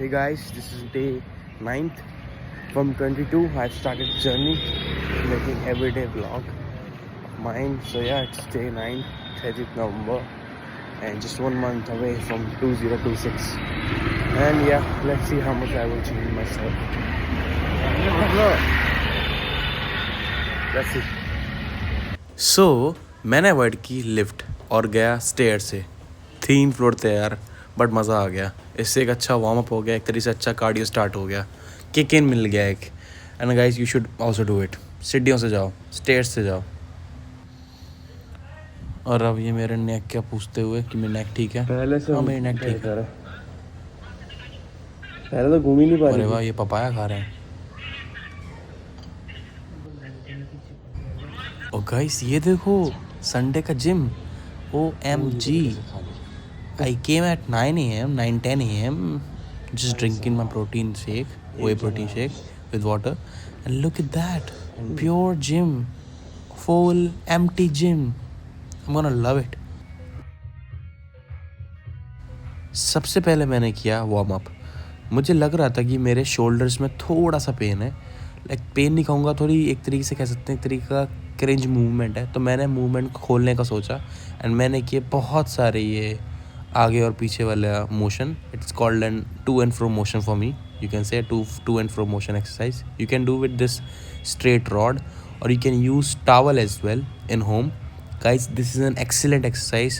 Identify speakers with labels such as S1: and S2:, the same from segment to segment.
S1: Hey guys, this is day 9th. From 22, I've started journey making everyday vlog of mine. So yeah, it's day 9, 30th November, and just 1 month away from 2026. And yeah, let's see how much I will change myself. Let's see.
S2: So मैंने avoid की lift और गया stair से 3 floor थे यार, but मज़ा आ गया। इससे एक अच्छा वार्म अप हो गया, एक तरीके से अच्छा कार्डियो स्टार्ट हो गया, किक इन मिल गया एक। And guys you should also do it. सीढ़ियों से जाओ, स्टेयर्स से जाओ। और अब ये मेरे नेक क्या पूछते हुए कि मेरी नेक ठीक है।
S1: पहले से
S2: हाँ मेरी नेक ठीक है।
S1: पहले तो घूम ही नहीं पा रही
S2: अरे
S1: थी।
S2: वाह, ये पपाया खा रहे हैं। और गाइस ये देखो, संडे का gym. OMG, I came at 9 a.m., 9:10 a.m. just drinking my protein shake, whey protein shake with water. And look at that, pure gym, full empty gym. I'm gonna love it. सबसे पहले मैंने किया warm up. मुझे लग रहा था कि मेरे शोल्डर्स में थोड़ा सा पेन है, लाइक पेन नहीं कहूँगा, थोड़ी एक तरीके से कह सकते हैं एक तरीके का क्रिंज मूवमेंट है। तो मैंने मूवमेंट को खोलने का सोचा एंड मैंने किए बहुत सारे ये आगे और पीछे वाला मोशन। It's called an to and fro motion for me. You can say to and fro motion exercise. You can do with this straight rod और you can use towel as well in home. Guys, this is an excellent exercise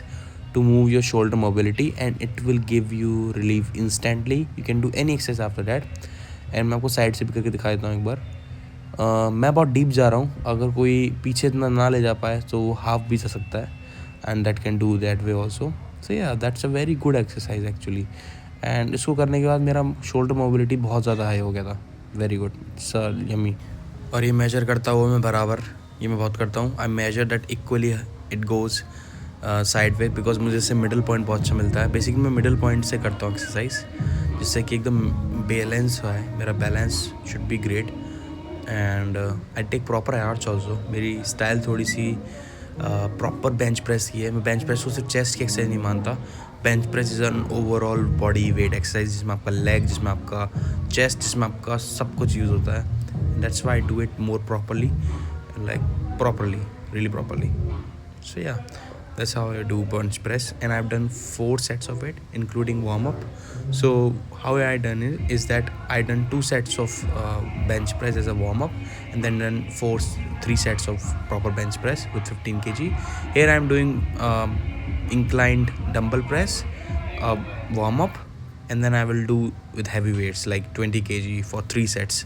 S2: to move your shoulder mobility and it will give you relief instantly. You can do any exercise after that. And मैं आपको side से भी करके दिखा देता हूँ एक बार। मैं बहुत डीप जा रहा हूँ, अगर कोई पीछे इतना ना ले जा पाए तो वो हाफ भी जा सकता है, and that can do that way also. So yeah that's a very good exercise actually. And इसको करने के बाद मेरा शोल्डर मोबिलिटी बहुत ज़्यादा हाई हो गया था। Very good, it's yummy. और ये मेजर करता हुआ मैं बराबर, ये मैं बहुत करता हूँ। I measure that equally it goes side way, because मुझे इससे मिडल पॉइंट बहुत अच्छा मिलता है। बेसिकली मैं मिडल पॉइंट से करता हूँ एक्सरसाइज, जिससे कि एकदम बैलेंस है, मेरा balance should be great. And I take proper arch also. मेरी स्टाइल थोड़ी सी प्रॉपर बेंच प्रेस की है। मैं बेंच प्रेस को सिर्फ चेस्ट की एक्सरसाइज नहीं मानता। Bench press is an overall body weight exercise, जिसमें आपका लेग, जिसमें आपका चेस्ट, जिसमें आपका सब कुछ यूज़ होता है। That's why I do it more properly, like properly, really properly. So yeah, that's how I do bench press, and I've done 4 sets of it including warm up. So how I done it is that I done 2 sets of bench press as a warm up, and then done 3 sets of proper bench press with 15 kg. Here I'm doing inclined dumbbell press warm up, and then I will do with heavy weights like 20 kg for 3 sets.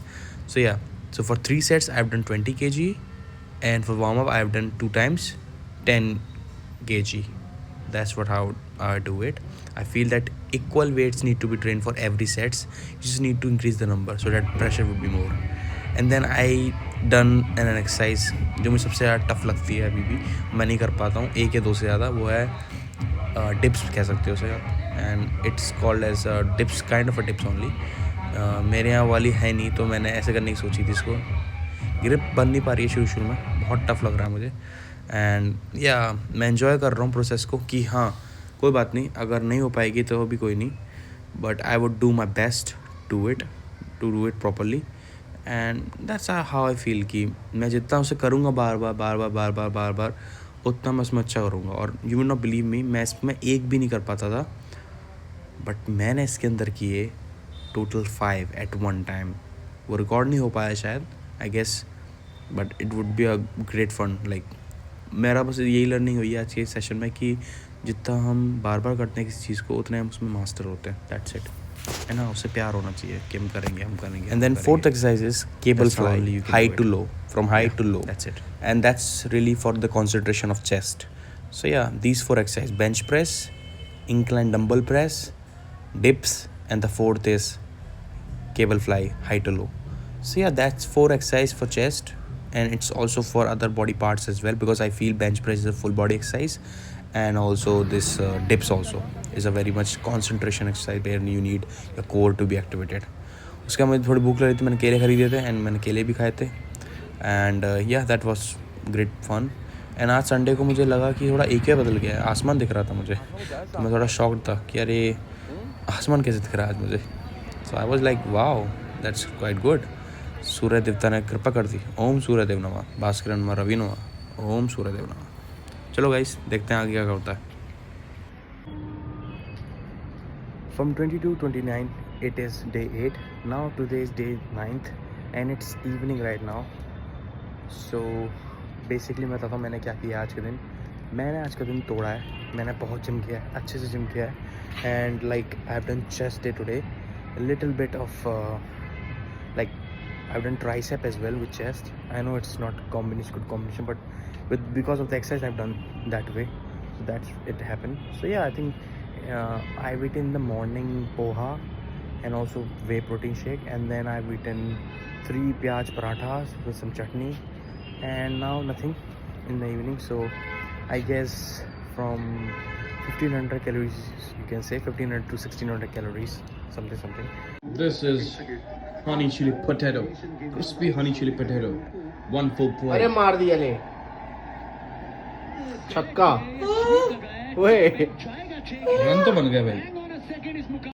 S2: So yeah, so for 3 sets I've done 20 kg, and for warm up I've done 2 times 10 kg. That's what how I do it. I feel that equal weights need to be trained for every sets. You just need to increase the number so that pressure would be more. And then I done an exercise जो मुझे सबसे ज़्यादा tough लगती है, अभी भी मैं नहीं कर पाता हूँ 1 या 2 से ज़्यादा, वो है डिप्स कह सकते हो उसे आप। And it's called as dips, kind of a dips only. मेरे यहाँ वाली है नहीं, तो मैंने ऐसे करने की सोची थी इसको। ग्रिप बन नहीं पा रही है शुरू में, बहुत टफ लग रहा है मुझे। एंड या मैं एंजॉय कर रहा हूँ प्रोसेस को कि हाँ कोई बात नहीं, अगर नहीं हो पाएगी तो भी कोई नहीं, but I would do my best to do it properly. And that's how I feel कि मैं जितना उसे करूँगा बार बार उतना मैं उसमें अच्छा करूँगा। और you will not believe me, मैं इसमें एक भी नहीं कर पाता था, बट मैंने इसके अंदर किए टोटल 5 एट वन टाइम। वो रिकॉर्ड नहीं हो पाया शायद, I guess, but it would be a great fun. Like मेरा बस यही लर्निंग हुई है आज के सेशन में कि जितना हम बार बार करते हैं किसी चीज़ को, उतने हम उसमें मास्टर होते हैं। That's it. है ना, उससे प्यार होना चाहिए कि हम करेंगे। And then fourth exercise is cable fly, high to low, from high to low. That's it, and that's really for the concentration of chest. So yeah, these 4 exercise, bench press, incline dumbbell press, dips, and the 4th is cable fly, high to low. So yeah, that's 4 exercise for chest, and it's also for other body parts as well, because I feel bench press is a full body exercise, and also this dips also is a very much concentration exercise where you need your core to be activated. उसके बाद मुझे थोड़ी भूख लग रही थी, मैंने केले खरीदे थे एंड मैंने केले भी खाए थे। एंड या that was great fun. And आज संडे को मुझे लगा कि थोड़ा एक बदल गया है, आसमान दिख रहा था मुझे, तो मैं थोड़ा शॉक्ड था कि अरे आसमान कैसे दिख रहा है आज मुझे। So I was like wow that's quite good. सूर्य देवता ने कृपा कर दी. ओम सूर्य देव नमः. भास्कर नमः रवि नमः. ओम सूर्य देव नमः. चलो गाइस देखते हैं आगे क्या होता है.
S1: From 22 29 it is day 8. Now today is day 9th and it's evening right now. So basically मैं बताता हूँ मैंने क्या किया आज के दिन. मैंने आज का दिन तोड़ा है. मैंने बहुत जिम किया है, अच्छे से जिम किया है. And like I have done chest day today, little bit of like I've done tricep as well with chest. I know it's not good combination, but because of the exercise I've done that way, so that's it happened. So yeah, I think I've eaten in the morning poha and also whey protein shake, and then I've eaten 3 pyaj parathas with some chutney, and now nothing in the evening. So I guess from 1500 calories, you can say 1500 to 1600 calories, something.
S2: This is honey chili potato, crispy honey chili potato, 1 full plate.
S3: अरे मार दिया ले छक्का ओए
S2: run तो बन गया भाई.